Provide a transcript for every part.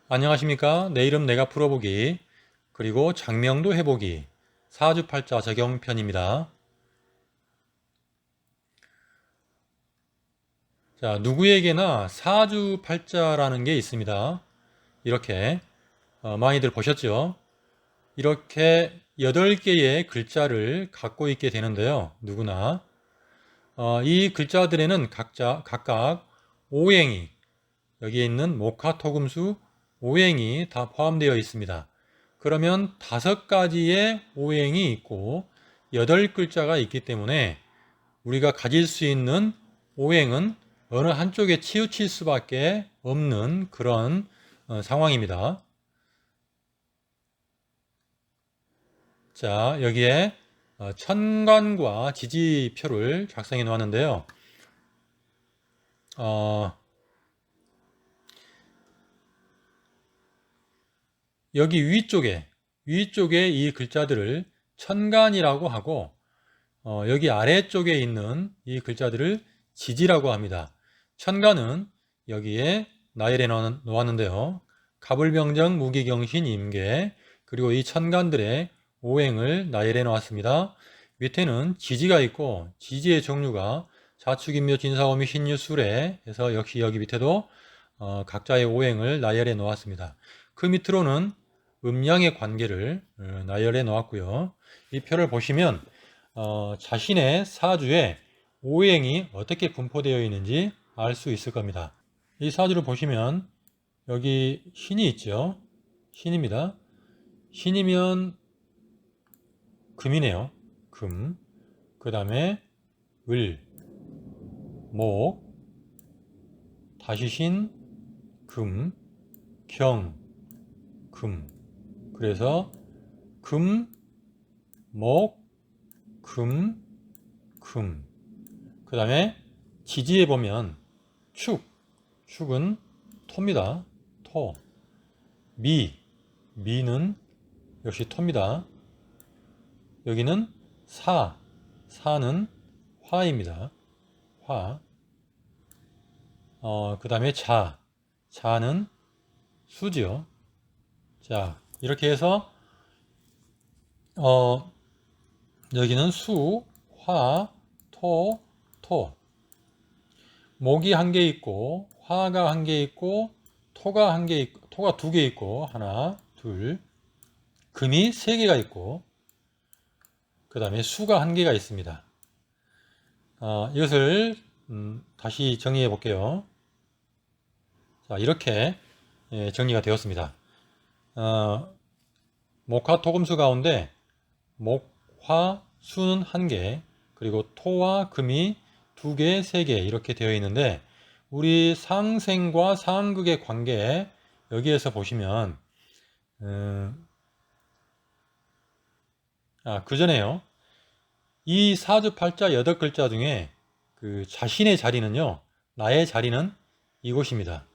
안녕하십니까? 내 이름 내가 풀어보기 그리고 장명도 해보기 사주팔자 적용편입니다. 자, 누구에게나 사주팔자라는 게 있습니다. 이렇게 많이들 보셨죠? 이렇게 8개의 글자를 갖고 있게 되는데요. 누구나 이 글자들에는 각각 오행이 여기에 있는 목화토금수 오행이 다 포함되어 있습니다. 그러면 5가지의 오행이 있고 8글자가 있기 때문에 우리가 가질 수 있는 오행은 어느 한쪽에 치우칠 수밖에 없는 그런 상황입니다. 자, 여기에 천간과 지지표를 작성해 놓았는데요. 여기 위쪽에 이 글자들을 천간이라고 하고 여기 아래쪽에 있는 이 글자들을 지지라고 합니다. 천간은 여기에 나열해 놓았는데요. 갑을병정, 무기경신, 임계 그리고 이 천간들의 오행을 나열해 놓았습니다. 밑에는 지지가 있고 지지의 종류가 자축인묘, 진사오미, 신유, 수래 해서 역시 여기 밑에도 각자의 오행을 나열해 놓았습니다. 그 밑으로는 음양의 관계를 나열해 놓았고요. 이 표를 보시면 자신의 사주에 오행이 어떻게 분포되어 있는지 알 수 있을 겁니다. 이 사주를 보시면 여기 신이 있죠. 신입니다. 신이면 금이네요. 금. 그 다음에 을, 목, 다시 신, 금, 경, 금. 그래서 금, 목, 금, 금. 그 다음에 지지에 보면 축은 토입니다. 토. 미는 역시 토입니다. 여기는 사는 화입니다. 화. 그 다음에 자는 수지요. 자, 이렇게 해서 여기는 수, 화, 토. 목이 1개 있고 화가 1개 있고 토가 1개 있고 토가 2개 있고 하나, 둘. 금이 3개가 있고 그 다음에 수가 1개가 있습니다. 이것을 다시 정리해 볼게요. 자, 이렇게 정리가 되었습니다. 목화 토금수 가운데 목, 화, 수는 1개 그리고 토와 금이 2개, 3개 이렇게 되어 있는데 우리 상생과 상극의 관계 여기에서 보시면 그 전에요. 이 사주팔자 8글자 중에 그 자신의 자리는요. 나의 자리는 이곳입니다.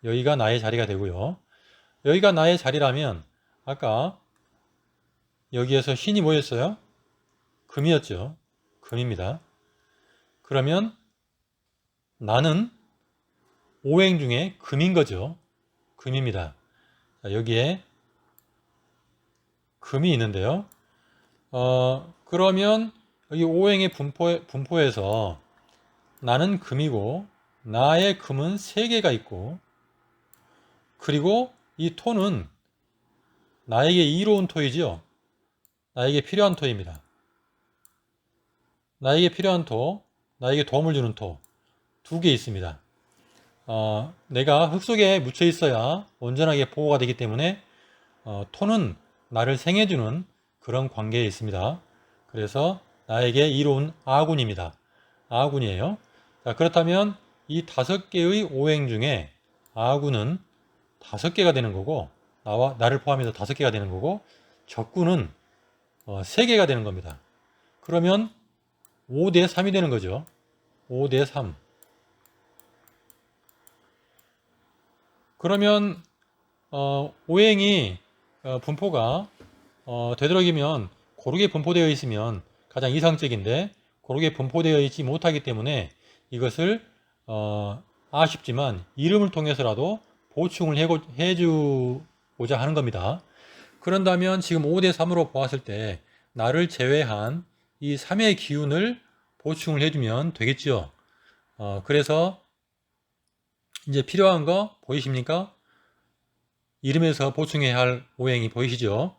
여기가 나의 자리가 되고요. 여기가 나의 자리라면 아까 여기에서 신이 뭐였어요? 금이었죠. 금입니다. 그러면 나는 오행 중에 금인 거죠. 금입니다. 자, 여기에 금이 있는데요. 그러면 여기 오행의 분포에서 나는 금이고 나의 금은 3개가 있고 그리고 이 토는 나에게 이로운 토이죠. 나에게 필요한 토입니다. 나에게 필요한 토, 나에게 도움을 주는 토 2개 있습니다. 내가 흙 속에 묻혀 있어야 온전하게 보호가 되기 때문에 토는 나를 생해주는 그런 관계에 있습니다. 그래서 나에게 이로운 아군입니다. 아군이에요. 자, 그렇다면 이 5개의 오행 중에 아군은 5개가 되는 거고 나를 포함해서 5개가 되는 거고 적군은 3개가 되는 겁니다. 그러면 5대 3이 되는 거죠. 5대 3. 그러면 오행이 분포가 되도록이면 고르게 분포되어 있으면 가장 이상적인데 고르게 분포되어 있지 못하기 때문에 이것을 아쉽지만 이름을 통해서라도 보충을 해주고자 하는 겁니다. 그런다면 지금 5대 3으로 보았을 때 나를 제외한 이 3의 기운을 보충을 해주면 되겠죠. 그래서 이제 필요한 거 보이십니까? 이름에서 보충해야 할 오행이 보이시죠?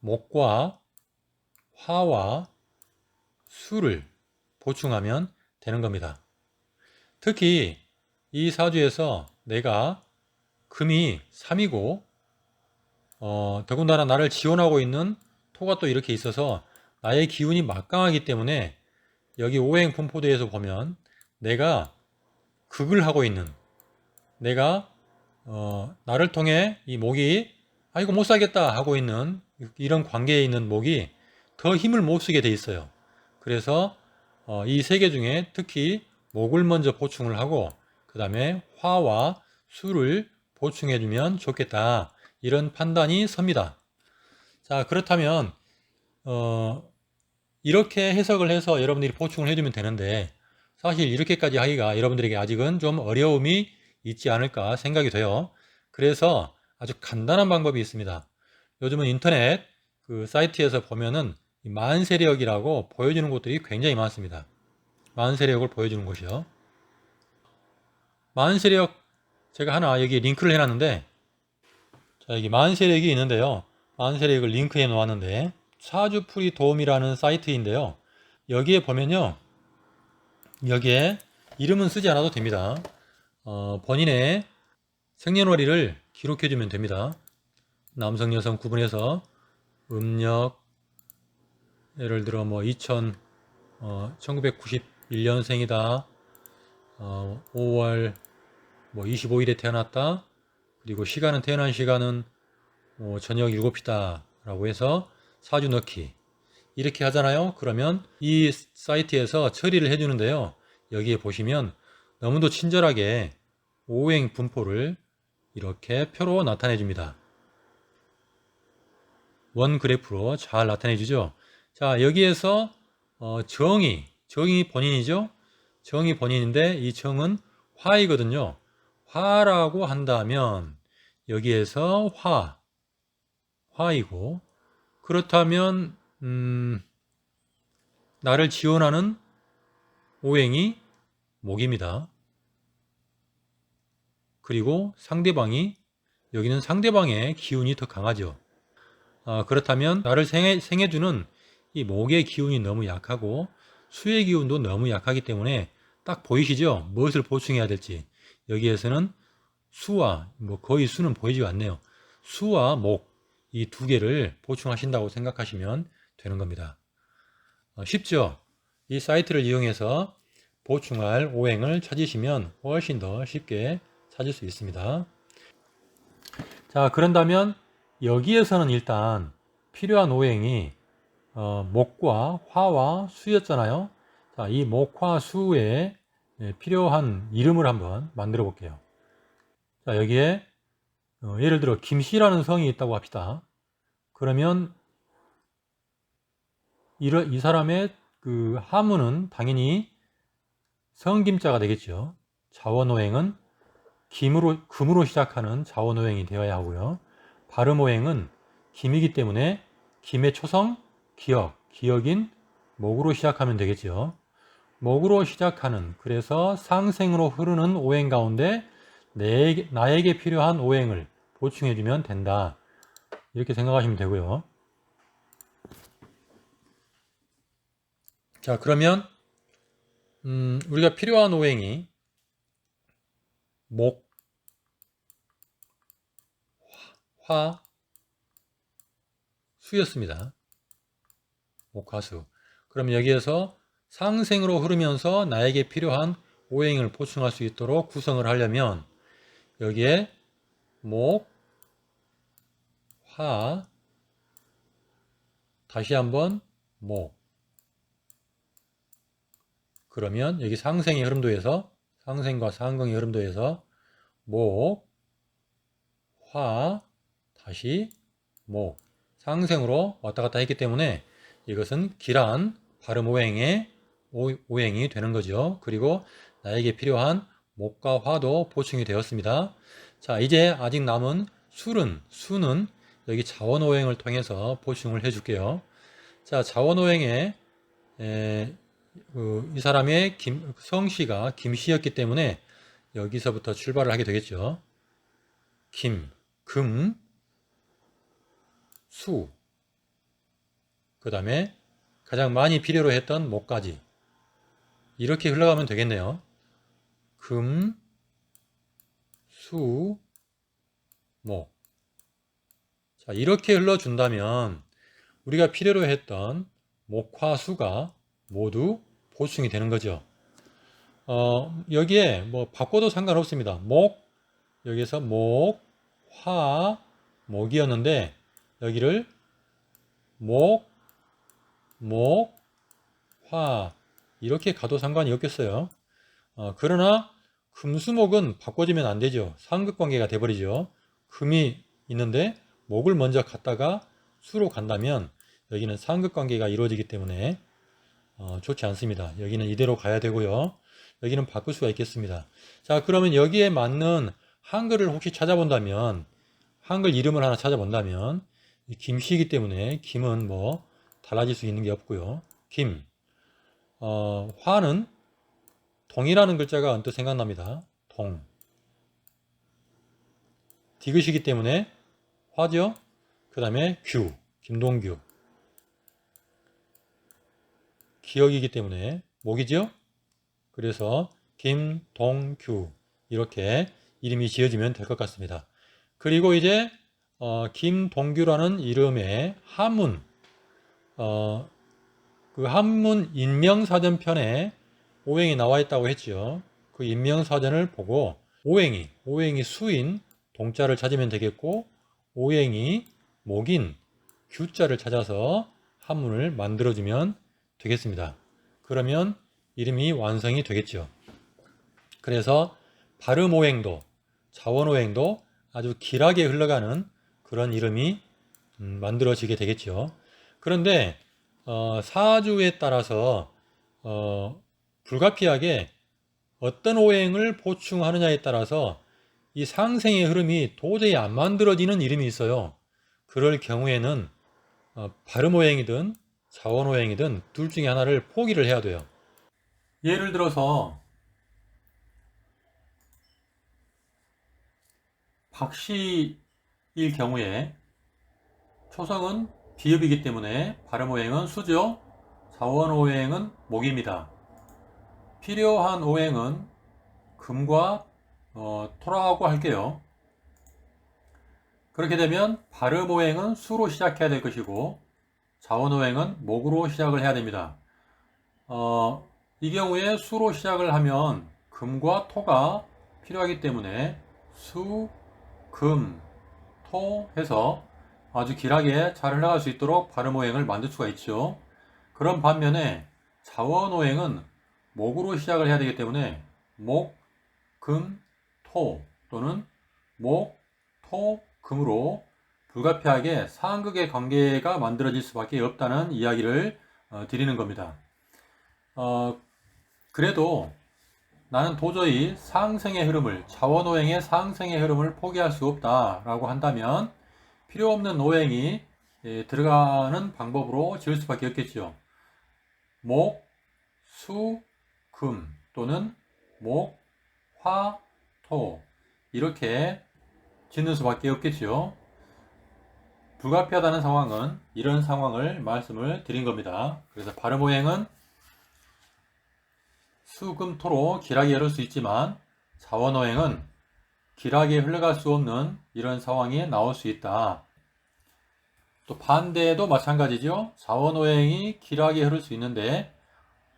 목과 화와 수를 보충하면 되는 겁니다. 특히 이 사주에서 내가 금이 3이고 더군다나 나를 지원하고 있는 토가 또 이렇게 있어서 나의 기운이 막강하기 때문에 여기 오행 분포도에서 보면 내가 극을 하고 있는, 내가 나를 통해 이 목이 아이고 못 살겠다 하고 있는 이런 관계에 있는 목이 더 힘을 못 쓰게 돼 있어요. 그래서 이 세 개 중에 특히 목을 먼저 보충을 하고 그 다음에 화와 수를 보충해 주면 좋겠다, 이런 판단이 섭니다. 자, 그렇다면 이렇게 해석을 해서 여러분들이 보충을 해주면 되는데, 사실 이렇게까지 하기가 여러분들에게 아직은 좀 어려움이 있지 않을까 생각이 돼요. 그래서 아주 간단한 방법이 있습니다. 요즘은 인터넷 그 사이트에서 보면은 만세력이라고 보여주는 곳들이 굉장히 많습니다. 만세력을 보여주는 곳이요. 만세력 제가 하나 여기 링크를 해놨는데, 자, 여기 만세력이 있는데요. 만세력을 링크해 놓았는데, 사주풀이 도움이라는 사이트인데요. 여기에 보면요, 여기에 이름은 쓰지 않아도 됩니다. 본인의 생년월일을 기록해 주면 됩니다. 남성 여성 구분해서 음력, 예를 들어 뭐 1991년생이다, 5월 뭐 25일에 태어났다, 그리고 시간은, 태어난 시간은 저녁 7시다 라고 해서 사주 넣기 이렇게 하잖아요. 그러면 이 사이트에서 처리를 해주는데요. 여기에 보시면 너무도 친절하게 오행 분포를 이렇게 표로 나타내 줍니다. 원 그래프로 잘 나타내 주죠. 자, 여기에서 정이 본인이죠. 정이 본인인데 이 정은 화이거든요. 화라고 한다면 여기에서 화이고, 그렇다면 나를 지원하는 오행이 목입니다. 그리고 상대방이, 여기는 상대방의 기운이 더 강하죠. 그렇다면 나를 생해주는 이 목의 기운이 너무 약하고 수의 기운도 너무 약하기 때문에 딱 보이시죠? 무엇을 보충해야 될지. 여기에서는 수와, 거의 수는 보이지 않네요. 수와 목, 이 두 개를 보충하신다고 생각하시면 되는 겁니다. 쉽죠? 이 사이트를 이용해서 보충할 오행을 찾으시면 훨씬 더 쉽게 찾을 수 있습니다. 자, 그런다면 여기에서는 일단 필요한 오행이 목과 화와 수였잖아요. 자, 이 목화 수에 필요한 이름을 한번 만들어 볼게요. 자, 여기에 예를 들어 김씨라는 성이 있다고 합시다. 그러면 이 사람의 그 하문은 당연히 성김자가 되겠죠. 자원오행은 금으로 시작하는 자원오행이 되어야 하고요. 발음오행은 김이기 때문에 김의 초성 기억인 목으로 시작하면 되겠죠. 목으로 시작하는, 그래서 상생으로 흐르는 오행 가운데 나에게 필요한 오행을 보충해주면 된다, 이렇게 생각하시면 되고요. 자, 그러면 우리가 필요한 오행이 목, 화, 수였습니다. 목화수. 그럼 여기에서 상생으로 흐르면서 나에게 필요한 오행을 보충할 수 있도록 구성을 하려면 여기에 목, 화, 다시 한번 목. 그러면 여기 상생의 흐름도에서, 상생과 상극의 흐름도에서 목, 화, 다시 목, 상생으로 왔다 갔다 했기 때문에 이것은 길한 발음 오행이 되는 거죠. 그리고 나에게 필요한 목과 화도 보충이 되었습니다. 자, 이제 아직 남은 수는 여기 자원오행을 통해서 보충을 해줄게요. 자, 자원오행에 이 사람의 성씨가 김씨였기 때문에 여기서부터 출발을 하게 되겠죠. 김, 금, 수, 그 다음에 가장 많이 필요로 했던 목까지 이렇게 흘러가면 되겠네요. 금, 수, 목. 자, 이렇게 흘러준다면 우리가 필요로 했던 목화, 수가 모두 보충이 되는 거죠. 여기에 뭐 바꿔도 상관없습니다. 여기서 목, 화, 목이었는데 여기를 목, 화 이렇게 가도 상관이 없겠어요. 그러나 금수목은 바꿔주면 안 되죠. 상극관계가 돼버리죠. 금이 있는데 목을 먼저 갔다가 수로 간다면 여기는 상극관계가 이루어지기 때문에 좋지 않습니다. 여기는 이대로 가야 되고요. 여기는 바꿀 수가 있겠습니다. 자, 그러면 여기에 맞는 한글을 혹시 찾아본다면 한글 이름을 하나 찾아본다면 김씨이기 때문에 김은 뭐 달라질 수 있는 게 없고요. 김, 화는 동이라는 글자가 언뜻 생각납니다. 동. 디귿이기 때문에 화죠. 그 다음에 규, 김동규. 기억이기 때문에 목이죠. 그래서 김동규 이렇게 이름이 지어지면 될 것 같습니다. 그리고 이제 김동규라는 이름의 한문, 그 한문 인명사전편에 오행이 나와 있다고 했죠. 그 인명사전을 보고 오행이 수인 동자를 찾으면 되겠고 오행이 목인 규자를 찾아서 한문을 만들어주면 되겠습니다. 그러면 이름이 완성이 되겠죠. 그래서 발음오행도 자원오행도 아주 길하게 흘러가는 그런 이름이 만들어지게 되겠죠. 그런데 사주에 따라서 불가피하게 어떤 오행을 보충하느냐에 따라서 이 상생의 흐름이 도저히 안 만들어지는 이름이 있어요. 그럴 경우에는 발음오행이든 자원오행이든 둘 중에 하나를 포기를 해야 돼요. 예를 들어서 박씨일 경우에 초성은 비읍이기 때문에 발음오행은 수죠. 자원오행은 목입니다. 필요한 오행은 금과 토라고 할게요. 그렇게 되면 발음오행은 수로 시작해야 될 것이고 자원오행은 목으로 시작을 해야 됩니다. 이 경우에 수로 시작을 하면 금과 토가 필요하기 때문에 수, 금, 토 해서 아주 길하게 잘 흘러갈 수 있도록 발음오행을 만들 수가 있죠. 그런 반면에 자원오행은 목으로 시작을 해야 되기 때문에 목, 금, 토 또는 목, 토, 금으로 불가피하게 상극의 관계가 만들어질 수밖에 없다는 이야기를 드리는 겁니다. 그래도 나는 도저히 상생의 흐름을, 자원오행의 상생의 흐름을 포기할 수 없다라고 한다면 필요 없는 오행이 들어가는 방법으로 지을 수밖에 없겠죠. 목, 수, 금 또는 목, 화, 토 이렇게 짓는 수밖에 없겠죠. 불가피하다는 상황은 이런 상황을 말씀을 드린 겁니다. 그래서 발음오행은 수금토로 길하게 흐를 수 있지만 자원오행은 길하게 흘러갈 수 없는 이런 상황이 나올 수 있다. 또 반대도 마찬가지죠. 자원오행이 길하게 흐를 수 있는데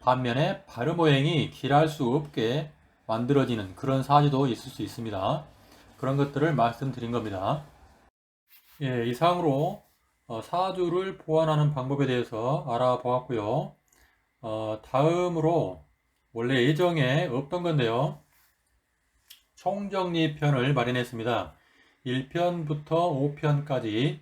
반면에 발음오행이 길할 수 없게 만들어지는 그런 사지도 있을 수 있습니다. 그런 것들을 말씀드린 겁니다. 예, 이상으로 사주를 보완하는 방법에 대해서 알아보았고요. 다음으로 원래 예정에 없던 건데요. 총정리편을 마련했습니다. 1편부터 5편까지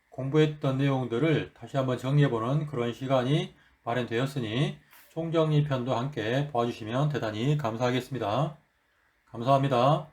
공부했던 내용들을 다시 한번 정리해보는 그런 시간이 마련되었으니 총정리편도 함께 봐주시면 대단히 감사하겠습니다. 감사합니다.